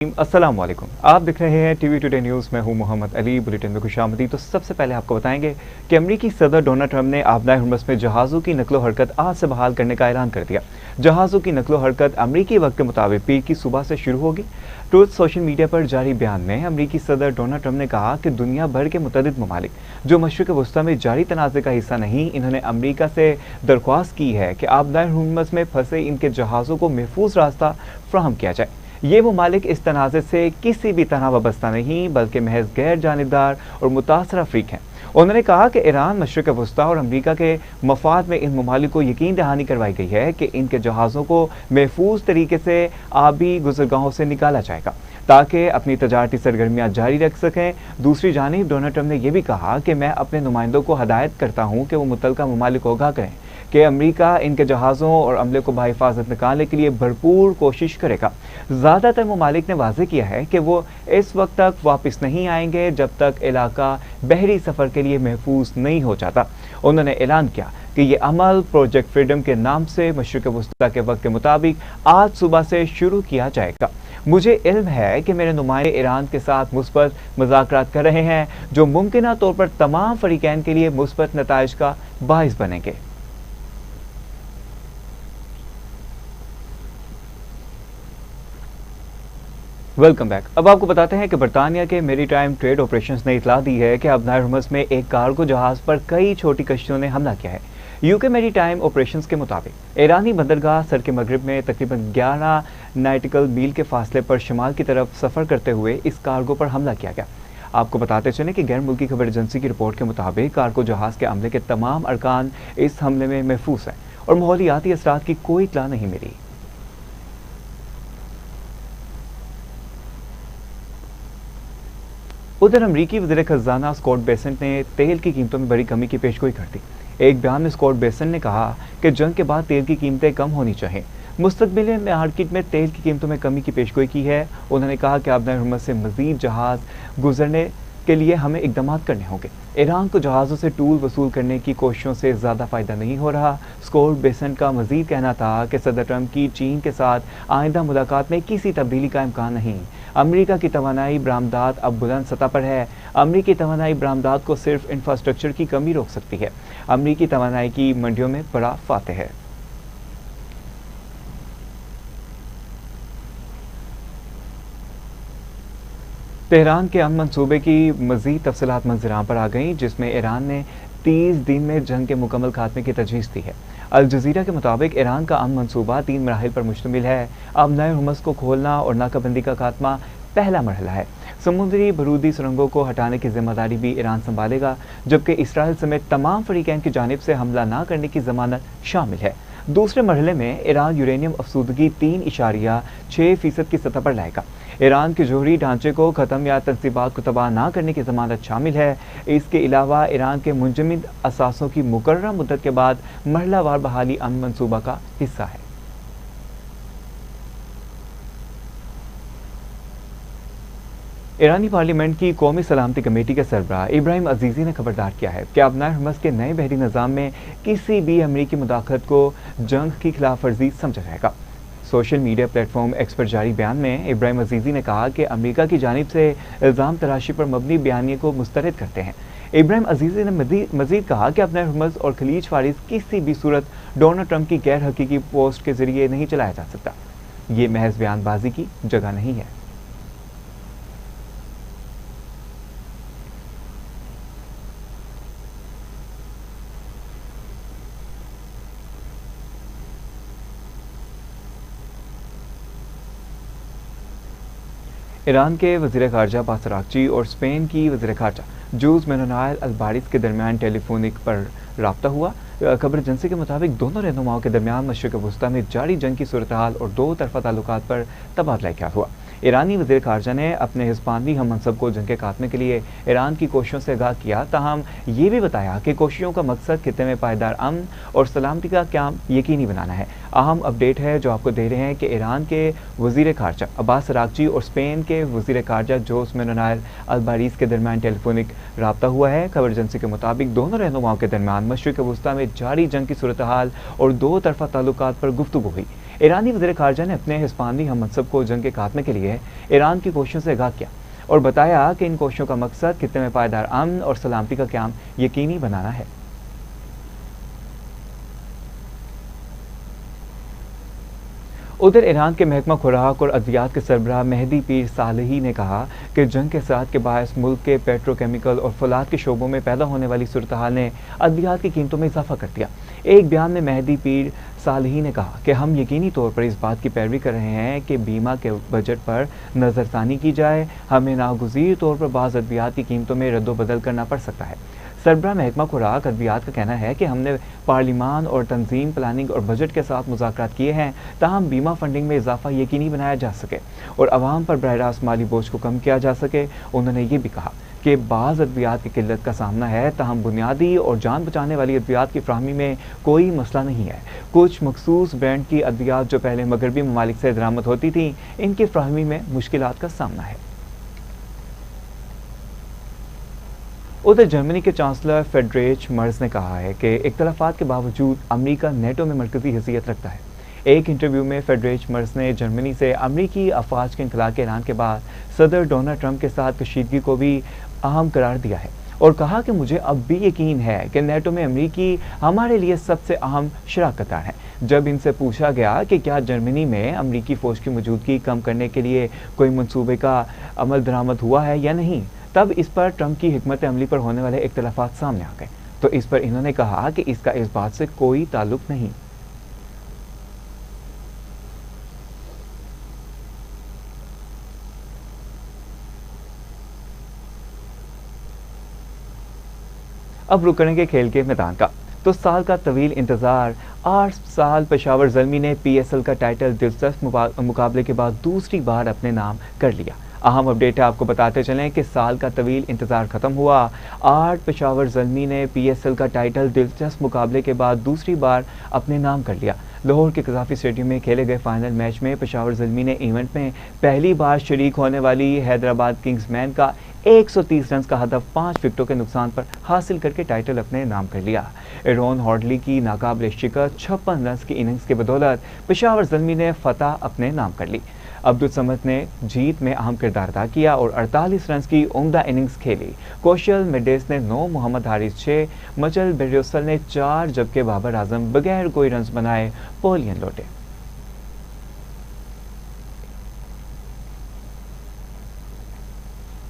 अस्सलाम वालेकुम। आप देख रहे हैं टीवी टुडे न्यूज़। मैं हूं मोहम्मद अली। बुलेटिन में खुशामदीद। तो सबसे पहले आपको बताएंगे कि अमरीकी सदर डोनाल्ड ट्रंप ने आबनाए हुर्मुज़ में जहाज़ों की नकलो हरकत आज से बहाल करने का ऐलान कर दिया। जहाज़ों की नकलो हरकत अमरीकी वक्त के मुताबिक पीर की सुबह से शुरू होगी। ट्रूथ सोशल मीडिया पर जारी बयान में अमरीकी सदर डोनाल्ड ट्रंप ने कहा कि दुनिया भर के मुतअद्दिद ममालिक जो मशरिक़ वस्ता में जारी तनाज़े का हिस्सा नहीं, इन्होंने अमरीका से दरख्वास्त की है कि आबनाए हुर्मुज़ में फंसे इनके जहाज़ों को महफूज रास्ता फ्राहम किया जाए। ये ममालिक इस तनाज़े से किसी भी तरह वाबस्ता नहीं, बल्कि महज गैर जानिबदार और मुतासर अफरीक हैं। उन्होंने कहा कि ईरान, मशरिक़ वस्ता और अमरीका के मफाद में इन ममालिक को यकीन दहानी करवाई गई है कि इनके जहाज़ों को महफूज तरीके से आबी गुज़रगाहों से निकाला जाएगा ताकि अपनी तजारती सरगर्मियाँ जारी रख सकें। दूसरी जानिब डोनाल्ड ट्रंप ने यह भी कहा कि मैं अपने नुमाइंदों को हदायत करता हूँ कि वो मुतल्लिका ममालिक को आगाह करें कि अमरीका इनके जहाज़ों और अमले को बाहिफाजत निकालने के लिए भरपूर कोशिश करेगा। ज़्यादातर ममालिक ने वाज़ेह किया है कि वो इस वक्त तक वापस नहीं आएंगे जब तक इलाका बहरी सफ़र के लिए महफूज नहीं हो जाता। उन्होंने ऐलान किया कि ये अमल प्रोजेक्ट फ्रीडम के नाम से मशरिक़ वस्ता के वक्त के मुताबिक आज सुबह से शुरू किया जाएगा। मुझे इल्म है कि मेरे नुमाइंदे ईरान के साथ मुस्बत मुज़ाकरात कर रहे हैं जो मुमकिन तौर पर तमाम फरीकैन के लिए मुस्बत नताइज का बाइस बनेंगे। Welcome back. अब आपको बताते हैं कि बरतानिया के मेरीटाइम ट्रेड ऑपरेशंस ने इतला दी है कि आबनाए हुर्मुज़ में एक कार्गो जहाज़ पर कई छोटी कश्तियों ने हमला किया है। यूके मेरीटाइम ऑपरेशंस के मुताबिक ईरानी बंदरगाह सर के मगरिब में तकरीबन 11 नॉटिकल मील के फासले पर शिमाल की तरफ सफ़र करते हुए इस कार्गो पर हमला किया गया। आपको बताते चलें कि गैर मुल्की खबर एजेंसी की रिपोर्ट के मुताबिक कार्गो जहाज़ के अमले के तमाम अरकान इस हमले में महफूज हैं और माहौलियाती असरात की कोई इत्तला नहीं मिली। उधर अमरीकी वज़ीर ख़ज़ाना स्कॉट बेसेंट ने तेल की कीमतों में बड़ी कमी की पेशगोई कर दी। एक बयान में स्कॉट बेसेंट ने कहा कि जंग के बाद तेल की कीमतें कम होनी चाहिए। मुस्तक़बिल में मार्केट में तेल की कीमतों में कमी की पेशगोई की है। उन्होंने कहा कि आबनाए हुर्मुज़ से मज़ीद जहाज़ गुजरने के लिए हमें इक़दाम करने होंगे। ईरान को जहाज़ों से टूल वसूल करने की कोशिशों से ज़्यादा फ़ायदा नहीं हो रहा। स्कॉट बेसेंट का मज़ीद कहना था कि सदर ट्रंप की चीन के साथ आइंदा मुलाकात में किसी तब्दीली का इम्कान नहीं। अमरीका की तवानाई बरामदात अब बुलंद सतह पर है। अमरीकी तवानाई बरामदात को सिर्फ इंफ्रास्ट्रक्चर की कमी रोक सकती है। अमरीकी तवानाई की मंडियों में बड़ा फातह है। तेहरान के अमन मंसूबे की मज़ीद तफसीलात मंजरान पर आ गई, जिसमें ईरान ने 30 दिन में जंग के मुकम्मल खात्मे की तजवीज़ दी है। अल जज़ीरा के मुताबिक ईरान का अमन मंसूबा 3 मराहिल पर मुश्तमिल है। आबनाए हुर्मुज़ को खोलना और नाकाबंदी का खात्मा पहला मरहला है। समुद्री बरूदी सुरंगों को हटाने की जिम्मेदारी भी ईरान संभालेगा, जबकि इसराइल समेत तमाम फरीकैन की जानिब से हमला न करने की जमानत शामिल है। दूसरे मरहले में ईरान यूरेनियम अफसूदगी 3.6% की सतह पर लाएगा। ईरान के जोहरी ढांचे को ख़त्म या तनसीबात को तबाह ना करने की जमानत शामिल है। इसके अलावा ईरान के मुंजमद असासों की मुकर्रर मुद्दत के बाद मरहलावार बहाली अमन मंसूबा का हिस्सा है। ईरानी पार्लियामेंट की कौमी सलामती कमेटी के सरबराह इब्राहिम अजीज़ी ने खबरदार किया है कि आबनाए हुर्मुज़ के नए बहरी निज़ाम में किसी भी अमरीकी मुदाखलत को जंग की खिलाफ वर्जी समझा जाएगा। सोशल मीडिया प्लेटफॉर्म एक्स पर जारी बयान में इब्राहिम अजीज़ी ने कहा कि अमरीका की जानिब से इल्ज़ाम तराशी पर मबनी बयानिए को मुस्तरद करते हैं। इब्राहिम अजीज़ी ने मज़ीद कहा कि आबनाए हुर्मुज़ और खलीज फारिस किसी भी सूरत डोनाल्ड ट्रंप की गैर हकीकी पोस्ट के जरिए नहीं चलाया जा सकता। ये महज बयानबाजी की जगह नहीं है। ईरान के वज़ीर ख़ारजा अब्बास अराग़ची और स्पेन की वज़ीर ख़ारजा जोस मैनुएल अल्बारिस के दरमियान टेलीफोनिक पर रब्ता हुआ। खबर एजेंसी के मुताबिक दोनों रहनुमाओं के दरमियान मशरिक़ वस्ता में जारी जंग की सूरत हाल और दो तरफ़ा ताल्लुकात पर तबादला ख्याल हुआ। ईरानी वज़ीर ख़ारजा ने अपने हिस्पानी हम मनसब को जंग के खात्मे के लिए ईरान की कोशिशों से आगाह किया, ताहम ये भी बताया कि कोशिशों का मकसद खित्ते में पायदार अमन और सलामती का क़याम यकीनी बनाना है। अहम अपडेट है जो आपको दे रहे हैं कि ईरान के वज़ीर ख़ारजा अब्बास अराग़ची और स्पेन के वज़ीर ख़ारजा जोस मैनुएल अल्बारिस के दरमियान टेलीफोनिक रब्ता हुआ है। खबर एजेंसी के मुताबिक दोनों रहनुमाओं के दरमियान मशरिक़ वस्ता में जारी जंग की सूरत हाल और दो तरफ़ा ताल्लुकात पर गुफ्तगू हुई। ईरानी वज़ीर ख़ारजा ने अपने हिस्पानी हम मनसब को जंग के खात्मे के लिए ईरान की कोशिशों से आगाह किया और बताया कि इन कोशिशों का मकसद खित्ते में पायदार अमन और सलामती का क़याम यकीनी बनाना है। उधर ईरान के महकमा खुराक और अद्वियात के सरबराह मेहदी पीर सालेही ने कहा कि जंग के साथ के बायस मुल्क के पेट्रोकेमिकल और फौलाद के शोबों में पैदा होने वाली सूरत हाल ने अद्वियात की कीमतों में इजाफा कर दिया। एक बयान में मेहदी पीर सालेही ने कहा कि हम यकीनी तौर पर इस बात की पैरवी कर रहे हैं कि बीमा के बजट पर नज़रसानी की जाए। हमें नागुज़ीर तौर पर बाज़ अद्वियात की कीमतों में रद्दोबदल करना पड़ सकता है। सरबराह महकमा खुराक अद्वियात का कहना है कि हमने पार्लिमान और तंजीम, प्लानिंग और बजट के साथ मुज़ाकरात किए हैं ताहम बीमा फंडिंग में इजाफा यकीनी बनाया जा सके और आवाम पर बरह रास्त माली बोझ को कम किया जा सके। उन्होंने ये भी कहा कि बाज़ अद्वियात की किल्लत का सामना है ताहम बुनियादी और जान बचाने वाली अद्वियात की फ्राहमी में कोई मसला नहीं है। कुछ मखसूस ब्रांड की अद्वियात जो पहले मगरबी ममालिक से दरामद होती थी, इनकी फ्राहमी में मुश्किलात का सामना है। उधर जर्मनी के चांसलर फ्रेडरिच मर्ज ने कहा है कि इख्तलाफात के बावजूद अमरीका नेटो में मरकजी हैसियत रखता है। एक इंटरव्यू में फ्रेडरिच मर्ज ने जर्मनी से अमरीकी अफवाज के इनखला के ऐलान के बाद सदर डोनाल्ड ट्रंप के साथ कशीदगी को भी अहम करार दिया है और कहा कि मुझे अब भी यकीन है कि नेटो में अमरीकी हमारे लिए सबसे अहम शराकतदार हैं। जब इनसे पूछा गया कि क्या जर्मनी में अमरीकी फ़ौज की मौजूदगी कम करने के लिए कोई मनसूबे का अमल दरामद हुआ है या नहीं, तब इस पर ट्रंप की हिकमत अमली पर होने वाले इख्तलाफात सामने आ गए। तो इस पर इन्होंने कहा कि इसका इस बात से कोई ताल्लुक नहीं। अब रुक करेंगे खेल के मैदान का। तो साल का तवील इंतजार 8 साल पेशावर ज़ल्मी ने PSL का टाइटल दिलचस्प मुकाबले के बाद दूसरी बार अपने नाम कर लिया। अहम अपडेट है, आपको बताते चलें कि साल का तवील इंतजार खत्म हुआ। 8 पेशावर ज़ल्मी ने PSL का टाइटल दिलचस्प मुकाबले के बाद दूसरी बार अपने नाम कर लिया। लाहौर के कज़ाफ़ी स्टेडियम में खेले गए फाइनल मैच में पेशावर ज़ल्मी ने इवेंट में पहली बार शरीक होने वाली हैदराबाद किंग्समैन का 130 रन का हदफ 5 विकेटों के नुकसान पर हासिल करके टाइटल अपने नाम कर लिया। एरोन हॉडली की नाकाबिल शिकस्त 56 रन की इनिंग्स की बदौलत पेशावर ज़ल्मी ने फतह अपने नाम कर ली। अब्दुल समद ने जीत में अहम किरदार अदा किया और 48 रन की उम्दा इनिंग्स खेली। कौशल मेंडेस ने 9, मोहम्मद हारिस 6, मचल बेरियोसल ने 4, जबकि बाबर आजम बगैर कोई रन बनाए पवेलियन लौटे।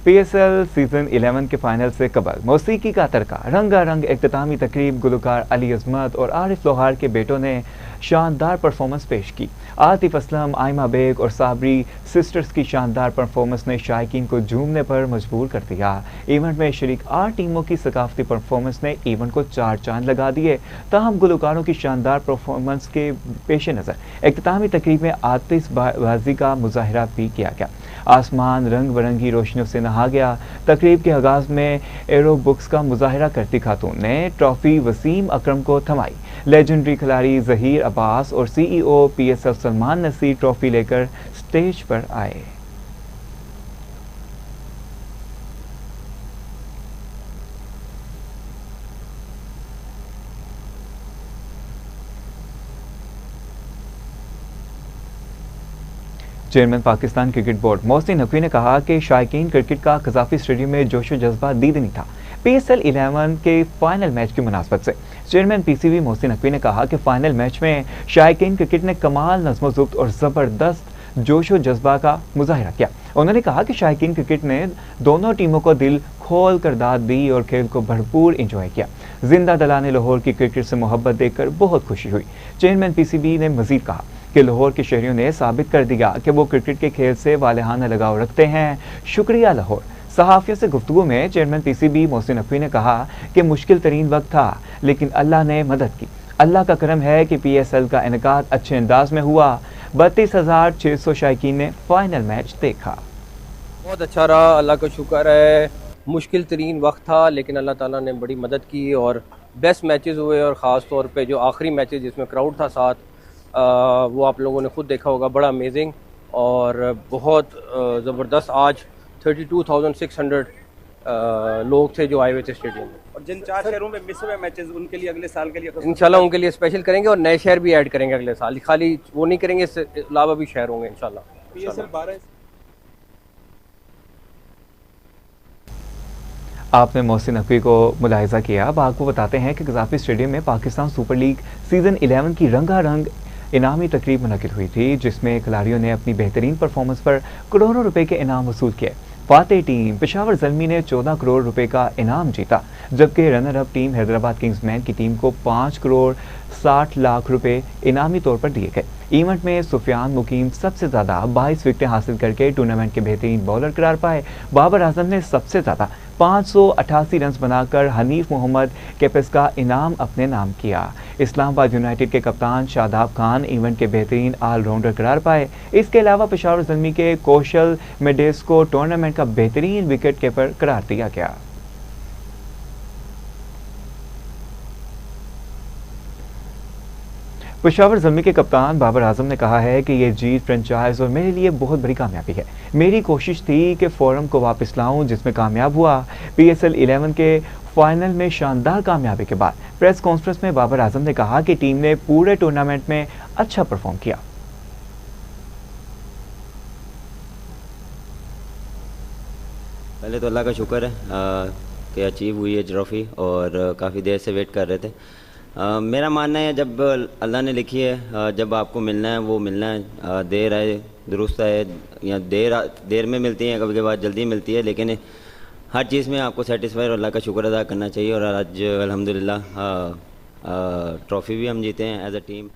PSL सीजन 11 के फाइनल से कबल मौसीकी का तड़का रंगारंग इख्तितामी तकरीब गुलकार अली अजमत और आरिफ लोहार के बेटों ने शानदार परफॉर्मेंस पेश की। आतिफ असलम, आयमा बेग और साबरी सिस्टर्स की शानदार परफॉर्मेंस ने शायकीन को झूमने पर मजबूर कर दिया। इवेंट में शरीक 8 टीमों की सकाफती परफॉर्मेंस ने इवेंट को 4 चांद लगा दिए। ताहम गुलकारों की शानदार परफॉर्मेंस के पेश नज़र इख्तितामी तकरीब में आतिशबाजी का मुजाहरा भी किया गया। आसमान रंग बिरंगी रोशनियों से नहा गया। तकरीब के आगाज़ में एरो बुक्स का मुजाहरा करती खातून ने ट्रॉफी वसीम अकरम को थमाई। लेजेंडरी खिलाड़ी ज़हीर अब्बास और CEO PSL Salman Naseer trophy लेकर स्टेज पर आए। Chairman Pakistan cricket board Mohsin Naqvi ने कहा कि शायकीन क्रिकेट का कज़ाफ़ी स्टेडियम में जोशो जज्बा दीदनी था। PSL 11 के फाइनल मैच की मुनासबत से चेयरमैन PCB मोहसिन नकवी ने कहा कि फाइनल मैच में शायकीन क्रिकेट ने कमाल नज़्म-ओ-ज़ब्त और ज़बरदस्त जोशो जज्बा का मुजाहरा किया। उन्होंने कहा कि शायकीन क्रिकेट ने दोनों टीमों को दिल खोल कर दाद दी और खेल को भरपूर इंजॉय किया। जिंदा दलाने लाहौर की क्रिकेट से मोहब्बत देखकर बहुत खुशी हुई। चेयरमैन PCB ने मजीद कहा कि लाहौर के शहरियों ने साबित कर दिया कि वो क्रिकेट के खेल से वालेहाना लगाव रखते हैं। शुक्रिया लाहौर। सहाफ़ियों से गुफ्तगू में चेयरमैन PCB मोहसिन नकवी ने कहा कि मुश्किल तरीन वक्त था लेकिन अल्लाह ने मदद की। अल्लाह का करम है कि PSL का इनेकाद अच्छे अंदाज में हुआ। 32,600 शायकीन ने फाइनल मैच देखा। बहुत अच्छा रहा, अल्लाह का शुक्र है। मुश्किल तरीन वक्त था लेकिन अल्लाह ताला ने बड़ी मदद की और बेस्ट मैचेस हुए और ख़ास तौर पे जो आखिरी मैचेस जिसमें क्राउड था साथ, वो आप लोगों ने खुद देखा होगा, बड़ा अमेजिंग और बहुत ज़बरदस्त। आज 32,600 लोग थे जो आए हुए थे स्टेडियम में। और जिन 4 शहरों में मिस हुए मैचेस उनके लिए अगले साल के लिए इंशाल्लाह उनके लिए स्पेशल करेंगे और नए शहर भी ऐड करेंगे अगले साल, खाली वो नहीं करेंगे, इससे अलावा भी शहर होंगे इंशाल्लाह। PSL 12 आपने मोहसिन नकवी को मुलाहिजा किया। अब आपको बताते हैं कि गजाफी स्टेडियम में पाकिस्तान सुपर लीग सीज़न 11 की रंगारंग इनामी तकरीब मुनक़िद हुई थी, जिसमें खिलाड़ियों ने अपनी बेहतरीन परफॉर्मेंस पर करोड़ों रुपए के इनाम वसूल किए। फातेह टीम पेशावर ज़ल्मी ने 14 करोड़ रुपए का इनाम जीता, जबकि runner up team Hyderabad Kingsman की टीम को 5 करोड़ 60 लाख रुपए इनामी तौर पर दिए गए। इवेंट में सुफियान मुकीम सबसे ज़्यादा 22 विकेटें हासिल करके टूर्नामेंट के बेहतरीन बॉलर करार पाए। बाबर आजम ने सबसे ज़्यादा 588 रन बनाकर हनीफ मोहम्मद केपेस का इनाम अपने नाम किया। इस्लामाबाद यूनाइटेड के कप्तान शादाब खान इवेंट के बेहतरीन ऑलराउंडर करार पाए। इसके अलावा पेशावर ज़ल्मी के कौशल मेडेस को टूर्नामेंट का बेहतरीन विकेट कीपर करार दिया गया। पेशावर ज़ल्मी के कप्तान बाबर आजम ने कहा है कि ये जीत फ्रेंचाइज और मेरे लिए बहुत बड़ी कामयाबी है। मेरी कोशिश थी कि फोरम को वापस लाऊं, जिसमें कामयाब हुआ। PSL 11 के फाइनल में शानदार कामयाबी के बाद प्रेस कॉन्फ्रेंस में बाबर आजम ने कहा कि टीम ने पूरे टूर्नामेंट में अच्छा परफॉर्म किया। पहले तो अल्लाह का शुक्र है कि अचीव हुई है ट्रॉफ़ी, और काफ़ी देर से वेट कर रहे थे। मेरा मानना है जब अल्लाह ने लिखी है, जब आपको मिलना है वो मिलना है। देर आए दुरुस्त आए, या देर में मिलती है, कभी कभार जल्दी मिलती है, लेकिन हर चीज़ में आपको सेटिस्फाई और अल्लाह का शुक्र अदा करना चाहिए। और आज अल्हम्दुलिल्लाह ट्रॉफ़ी भी हम जीते हैं as a team.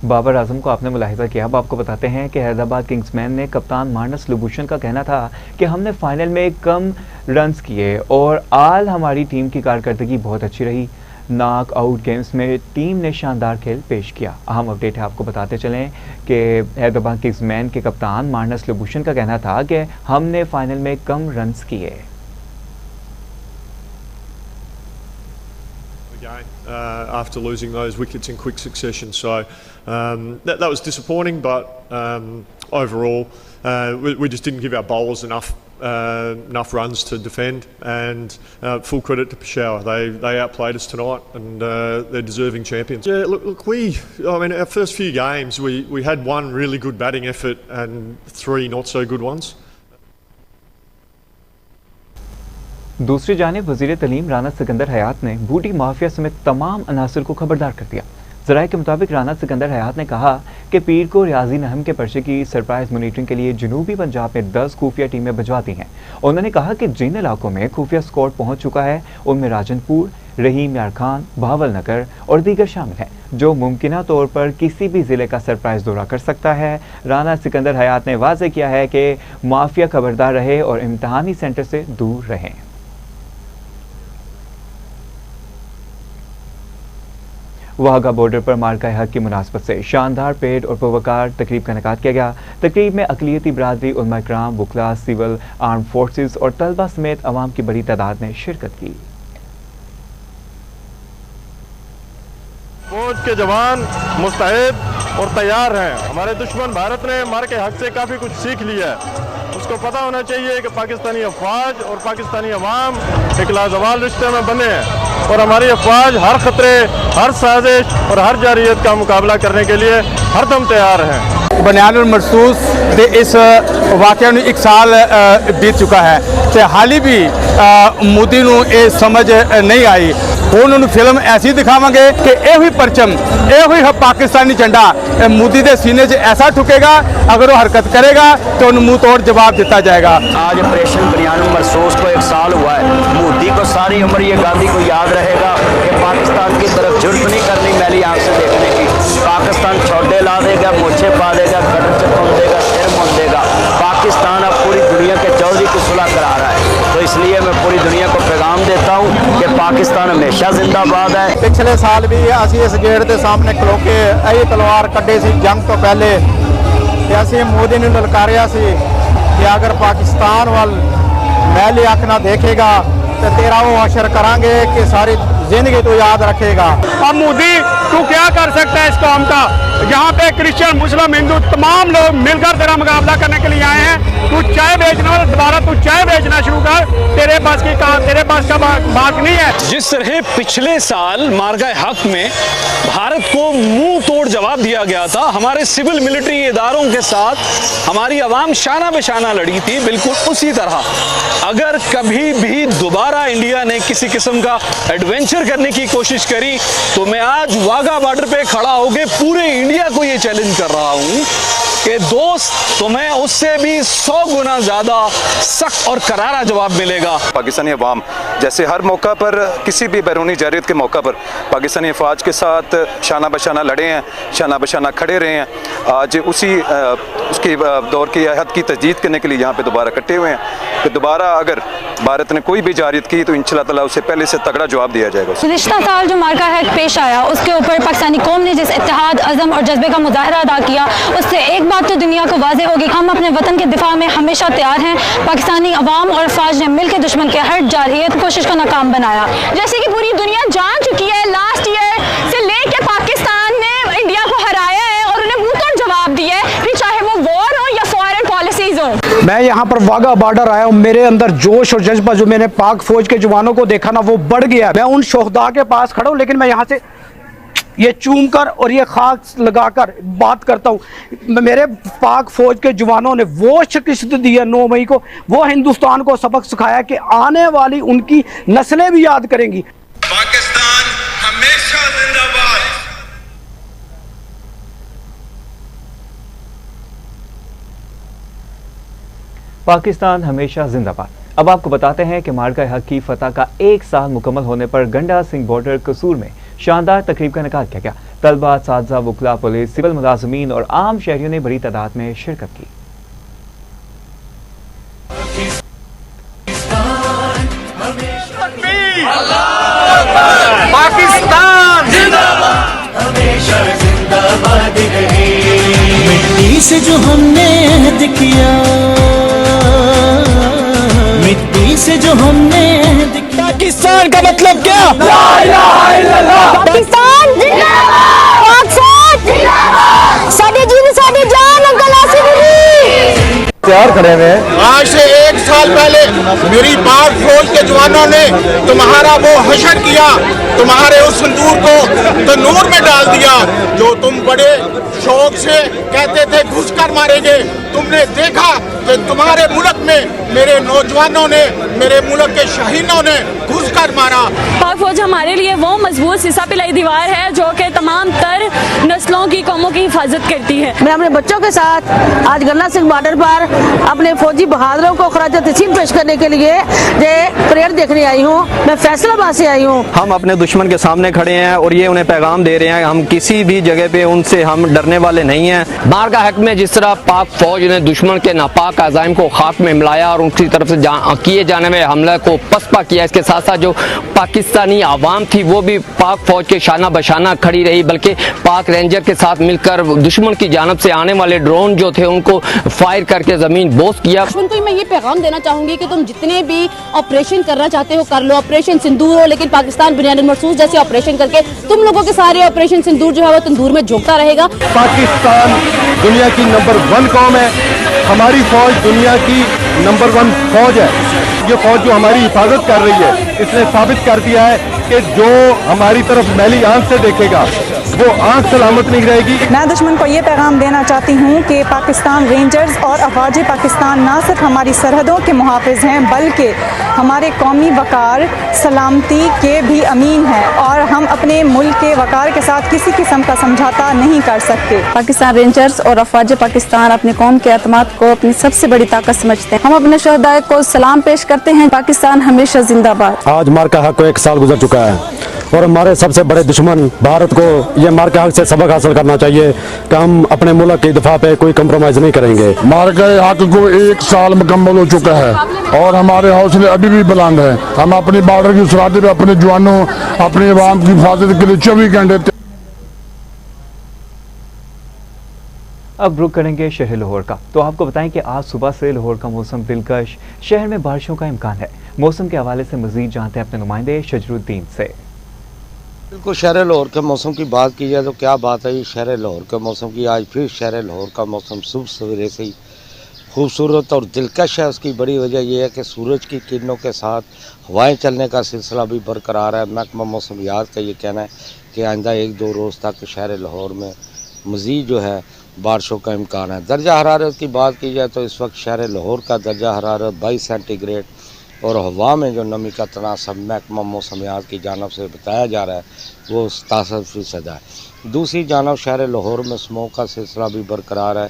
Babar Azam को आपने मुलाहिजा किया। अब आपको बताते हैं कि हैदराबाद किंग्समैन ने कप्तान मानस लुबुशन का कहना था कि हमने फाइनल में कम रन्स किए और आल हमारी टीम की कारकर्दगी बहुत अच्छी रही। नॉक आउट गेम्स में टीम ने शानदार खेल पेश किया। अहम अपडेट है, आपको बताते चलें कि हैदराबाद किंग्समैन के कप्तान मानस लुबुशन का कहना था कि हमने फाइनल में कम रन्स किए। After losing those wickets in quick succession, so that was disappointing. But overall, we just didn't give our bowlers enough runs to defend. And full credit to Peshawar, they outplayed us tonight, and they're deserving champions. Yeah, look, our first few games we had one really good batting effort and 3 not so good ones. दूसरी जानिब वज़ीर तलीम राना सिकंदर हयात ने बूटी mafia समेत तमाम अनासर को खबरदार कर दिया। ज़राए के मुताबिक राना सिकंदर हयात ने कहा कि पीर को रियाजी नहम के पर्चे की सरप्राइज मॉनिटरिंग के लिए जनूबी पंजाब में 10 खुफिया टीमें भिजवा दी हैं। उन्होंने कहा कि जिन इलाकों में खुफिया स्क्वाड पहुंच चुका है उनमें राजनपुर, रहीम यार खान, भावल नगर और दीगर शामिल हैं, जो मुमकिना तौर पर किसी भी ज़िले का सरप्राइज दौरा कर सकता है। राना सिकंदर हयात ने वाज़ेह किया है कि माफिया खबरदार रहे और इम्तहानी सेंटर से दूर रहें। वाघा बॉर्डर पर मार्का हक की मुनासबत से शानदार पेड और पुरवकार तकरीब का इनेकाद किया गया। तकरीब में अक़लियती बरादरी, उलमा इकराम, वुकला, सिविल, आर्म फोर्सेस और तलबा समेत अवाम की बड़ी तादाद ने शिरकत की। फौज के जवान मुस्तैद और तैयार हैं। हमारे दुश्मन भारत ने मार्के हक से काफ़ी कुछ सीख लिया है। उसको पता होना चाहिए कि पाकिस्तानी अफवाज और पाकिस्तानी अवाम एक लाजवाल रिश्ते में बने हैं, और हमारी अफवाज हर खतरे, हर साजिश और हर जारियत का मुकाबला करने के लिए हरदम तैयार हैं। बनियानुल मरसूस ते इस वाक़े में 1 साल बीत चुका है ते हाली भी मोदी नूं ये समझ नहीं आई। उन्होंने फिल्म ऐसी दिखावांगे कि यही परचम, यही पाकिस्तानी झंडा मोदी के सीने से ऐसा ठुकेगा, अगर वो हरकत करेगा तो उन्हें मुंह तोड़ जवाब दिता जाएगा। आज ऑपरेशन बनियानुल मरसूस को 1 साल हुआ है। मोदी को सारी उम्र ये गांधी को याद रहेगा कि पाकिस्तान की तरफ जुर्म नहीं करनी मैली आंख से देखने की। पाकिस्तान छोटे ला देगा, मोछे पा देगा, कटर से कौन देगा, सिर मुन देगा। पाकिस्तान अब पूरी दुनिया के चौधरी की सुलह करा रहा है, तो इसलिए मैं पूरी दुनिया को पैगाम देता हूँ कि पाकिस्तान हमेशा जिंदाबाद है। पिछले साल भी असी इस गेट के सामने खलो के यही तलवार कड्ढे सी जंग तो पहले, असी मोदी ने ललकारिया सी कि अगर पाकिस्तान वाल मैली अख ना देखेगा तो तेरा वो अशर करांगे कि सारी जिंदगी तो याद रखेगा। अब मोदी तू क्या कर सकता है इस कौम का? यहाँ पे क्रिश्चियन, मुस्लिम, हिंदू तमाम लोग मिलकर तेरा मुकाबला करने के लिए आए हैं। तू चाय बेचना और दोबारा तू चाय बेचना शुरू कर, तेरे पास का बात नहीं है। जिस तरह पिछले साल मार्गा हक में भारत को मुंह तोड़ जवाब दिया गया था, हमारे सिविल मिलिट्री इदारों के साथ हमारी आवाम शाना बेशाना लड़ी थी, बिल्कुल उसी तरह अगर कभी भी दोबारा इंडिया ने किसी किस्म का एडवेंचर करने की कोशिश करी तो मैं आज वाघा बॉर्डर पे खड़ा होकर पूरे इंडिया को ये चैलेंज कर रहा हूं कि दोस्त तुम्हें उससे भी 100 गुना ज्यादा सख्त और करारा जवाब मिलेगा। पाकिस्तानी अवाम जैसे हर मौका पर किसी भी बैरूनी जारियत के मौका पर पाकिस्तानी अफवाज के साथ शाना बशाना लड़े हैं, शाना बशाना खड़े रहे हैं, आज उसकी दौर की हद की तजदीद करने के लिए यहाँ पे दोबारा इकट्ठे हुए हैं कि दोबारा अगर भारत ने कोई भी जारियत की तो इंशाअल्लाह ताला उसे पहले से तगड़ा जवाब दिया जाएगा। गुज़िश्ता साल जो मार्का हक पेश आया उसके ऊपर पाकिस्तानी कौम ने जिस इत्तेहाद, अज़म और जज्बे का मुजाहरा अदा किया, उससे एक बात तो दुनिया को वाज़ेह होगी, हम अपने वतन के दिफा में हमेशा तैयार हैं। पाकिस्तानी अवाम और अफवाज ने मिलकर दुश्मन के हर जारहियत कोशिश को नाकाम बनाया। जैसे कि पूरी दुनिया जान चुकी है, लास्ट ईयर से लेकर पाकिस्तान ने इंडिया को हराया है और उन्हें मुंह तोड़ जवाब दिया है, फिर चाहे वो वॉर हो या फॉरेन पॉलिसीज हो। मैं यहाँ पर वाघा बॉर्डर आया हूँ, मेरे अंदर जोश और जज्बा जो मैंने पाक फौज के जवानों को देखा ना वो बढ़ गया। मैं उन शोहदा के पास खड़ा हूँ, लेकिन मैं यहाँ से ये चूम कर और ये खाक लगाकर बात करता हूँ। मेरे पाक फौज के जवानों ने वो शिकस्त दी है 9 मई को, वो हिंदुस्तान को सबक सिखाया कि आने वाली उनकी नस्लें भी याद करेंगी। पाकिस्तान हमेशा जिंदाबाद। पाकिस्तान हमेशा जिंदाबाद। अब आपको बताते हैं कि मार्का हक की फतह का 1 साल मुकम्मल होने पर गंडा सिंह बॉर्डर कसूर में शानदार तकरीब का इनेकाद किया गया। तलबा, साथीज़ा, वकला, पुलिस, सिविल मुलाजमीन और आम शहरियों ने बड़ी तादाद में शिरकत की। पाकिस्तान जिंदाबाद, हमेशा जिंदाबाद रहे। मिट्टी से जो हमने अहद किया, मिट्टी से जो हमने अहद किया। पाकिस्तान का मतलब क्या? ला इलाहा इल्लल्लाह। पाकिस्तान जिंदाबाद, पाकिस्तान जिंदाबाद, साडी जीन साडी जान अंकल आसिफ अली तैयार खड़े हुए। आज से 1 साल पहले मेरी पाक फौज के जवानों ने तुम्हारा वो हशर किया, तुम्हारे उस संदूर को तनूर में डाल दिया जो तुम बड़े शौक से कहते थे घुस कर मारेंगे। तुमने देखा कि तुम्हारे मुल्क में मेरे नौजवानों ने, मेरे मुल्क के शहीदों ने घुस कर मारा। पाक फौज हमारे लिए वो मजबूत सीसा पिलाई दीवार है जो कि तमाम तर नस्लों की कौमों की हिफाजत करती है। मैं अपने बच्चों के साथ आज गन्ना सिंह बॉर्डर पर अपने फौजी बहादुरों को खराज तहसीन पेश करने के लिए परेड देखने आई हूँ। मैं फैसलाबाद से आई हूँ। हम अपने दुश्मन के सामने खड़े हैं और ये उन्हें पैगाम दे रहे हैं, हम किसी भी जगह पे उनसे हम डरने वाले नहीं हैं। मार्का हक में जिस तरह पाक फौज ने दुश्मन के नापाक अज़ाइम को खाक में मिलाया और उनकी तरफ से किए जाने में हमले को पसपा किया, इसके साथ साथ जो पाकिस्तानी आवाम थी वो भी पाक फौज के शाना बशाना खड़ी रही, बल्कि पाक रेंजर के साथ मिलकर दुश्मन की जानब से आने वाले ड्रोन जो थे उनको फायर करके जमीन बोस किया। दुश्मन को मैं ये पैगाम देना चाहूंगी कि तुम जितने भी ऑपरेशन करना चाहते हो कर लो, ऑपरेशन सिंदूर हो, लेकिन पाकिस्तान बुनियाद मरसूस जैसे ऑपरेशन करके तुम लोगों के सारे ऑपरेशन सिंदूर जो है वो तंदूर में झोंकता रहेगा। पाकिस्तान दुनिया की नंबर 1 कौम है, हमारी फौज दुनिया की नंबर 1 फौज है। ये फौज जो हमारी हिफाजत कर रही है, इसने साबित कर दिया है कि जो हमारी तरफ मैली आंख से देखेगा वो आंख सलामत नहीं रहेगी। मैं दुश्मन को ये पैगाम देना चाहती हूँ कि पाकिस्तान रेंजर्स और अफवाज पाकिस्तान ना सिर्फ हमारी सरहदों के मुहाफिज हैं बल्कि हमारे कौमी वकार सलामती के भी अमीन हैं और हम अपने मुल्क के वकार के साथ किसी किस्म का समझौता नहीं कर सकते। पाकिस्तान रेंजर्स और अफवाज पाकिस्तान अपनी कौम के एतमाद को अपनी सबसे बड़ी ताकत समझते हैं। हम अपने शहदाए को सलाम पेश करते हैं। पाकिस्तान हमेशा जिंदाबाद। आज मार्का हक को 1 साल गुजर चुका है और हमारे सबसे बड़े दुश्मन भारत को ये मार्का हक से सबक हासिल करना चाहिए कि हम अपने मुल्क की दफा पे कोई कम्प्रोमाइज नहीं करेंगे। मार्का हक को 1 साल मुकम्मल हो चुका है और हमारे हौसले अभी भी बुलंद हैं। हम अपनी बॉर्डर की सरहद पे अपने जवानों, अपनी आवाम की हिफाजत के लिए 24 घंटे। अब रुक करेंगे शहर लाहौर का, तो आपको बताएं कि आज सुबह से लाहौर का मौसम दिलकश, शहर में बारिशों का इम्कान है। मौसम के हवाले से मजीद जानते हैं अपने नुमाइंदे शजरुद्दीन से। बिल्कुल, शहर लाहौर के मौसम की बात की जाए तो क्या बात है। शहर लाहौर के मौसम की आज फिर शहर लाहौर का मौसम सुबह सवेरे से ही खूबसूरत और दिलकश है। उसकी बड़ी वजह यह है कि सूरज की किरणों के साथ हवाएं चलने का सिलसिला भी बरकरार है। महकमा मौसमियात का ये कहना है कि आइंदा 1-2 रोज़ तक शहर लाहौर में मज़ीद जो है बारिशों का इम्कान है। दर्जा हरारत की बात की जाए तो इस वक्त शहर लाहौर का दर्जा हरारत 22 सेंटीग्रेड और हवा में जो नमी का तनासब महकमा मौसमियात की जानब से बताया जा रहा है वो 67% है। दूसरी जानब शहर लाहौर में स्मोक का सिलसिला भी बरकरार है।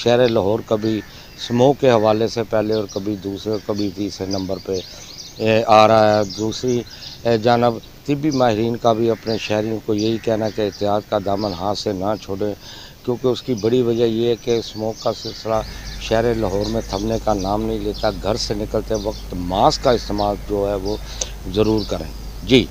शहर लाहौर कभी स्मोक के हवाले से पहले और कभी दूसरे और कभी तीसरे नंबर पे आ रहा है। दूसरी जानब तिब्बी माहिरीन का भी अपने शहरियों को यही कहना है कि एहतियात का दामन हाथ से ना छोड़ें, क्योंकि उसकी बड़ी वजह यह है कि स्मोक का सिलसिला शहर लाहौर में थमने का नाम नहीं लेता। घर से निकलते वक्त मास्क का इस्तेमाल जो है वो ज़रूर करें। जी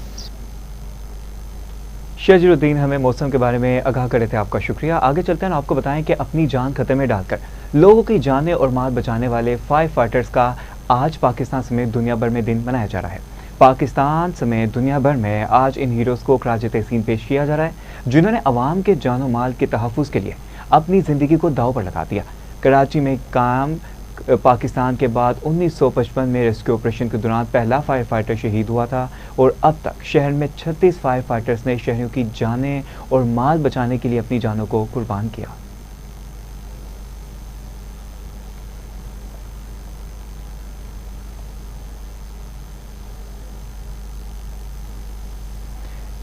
शजीरुद्दीन हमें मौसम के बारे में आगाह कर रहे थे, आपका शुक्रिया। आगे चलते हैं, आपको बताएं कि अपनी जान खतरे में डालकर लोगों की जानें और माल बचाने वाले फायर फाइटर्स का आज पाकिस्तान समेत दुनिया भर में दिन मनाया जा रहा है। पाकिस्तान समेत दुनिया भर में आज इन हीरोज़ को खराज तहसीन पेश किया जा रहा है, जिन्होंने अवाम के जान और माल के तहफ़्फ़ुज़ के लिए अपनी ज़िंदगी को दाव पर लगा दिया। कराची में कायम पाकिस्तान के बाद 1955 में रेस्क्यू ऑपरेशन के दौरान पहला फायर फाइटर शहीद हुआ था और अब तक शहर में 36 फायर फाइटर्स ने शहरियों की जानें और माल बचाने के लिए अपनी जानों को कुर्बान किया।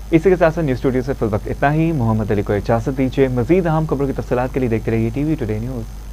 इसी के साथ साथ न्यूज़ स्टूडियो से फिल वक्त इतना ही। मोहम्मद अली को इजाज़त दीजिए। मज़ीद अहम खबरों की तफसीलात के लिए देखते रहिए TV टुडे न्यूज़।